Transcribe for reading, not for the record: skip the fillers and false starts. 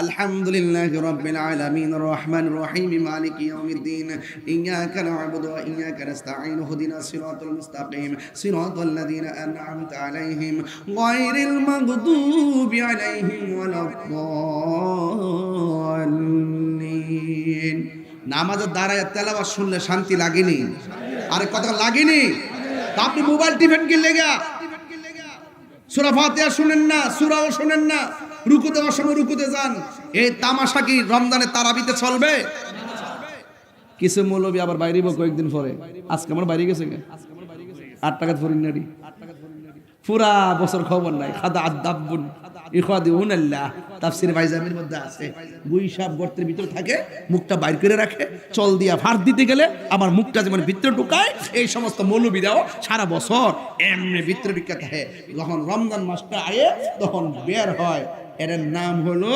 আলহামদুলিল্লাহি রাব্বিল আলামিন রহমানির রহিম মালিকি ইয়াউমিদ্দিন ইয়্যাকা না'বুদু ওয়া ইয়্যাকা নাস্তাঈন ইহদিনাস সিরাতাল মুস্তাকিম সিরাতাল লাযীনা আন'আমতা আলাইহিম গায়রিল মাগদুবি আলাইহিম ওয়ালাদ-দাল্লিন। নামাজের দাঁড়ায় তেলাওয়াত শুনলে শান্তি লাগেনি? আরে কথা লাগেনি? তা আপনি মোবাইল টিপেন কি লেগা? সূরা ফাতিহা শুনেন না, সূরাও শুনেন না, রুকু দেওয়ার সময় রুকুতে যান। এই তামাশা কি রমজানে তারাবিতে চলবে? কিছু মৌলবী আবার বাইরে কয়েকদিন পরে, আজকে আমার বাইরে গেছে 8 টাকা ফরিনারি, পুরা বছর খবর নাই। খাদা আদাবুন ইখাদিউনাল্লাহ তাফসীর ভাইজামির মধ্যে আছে, গুইসাব গর্তের ভিতরে থাকে, মুখটা বাইর করে রাখে, চল দিয়া ফাড় দিতে গেলে আবার মুখটা যেমন ভিতরে ঢুকায়। এই সমস্ত মৌলবীরাও সারা বছর এমনি ভিতরে ঢুকে থাকে, যখন রমজান মাসটা আয়ে তখন বের হয়। এর নাম হলো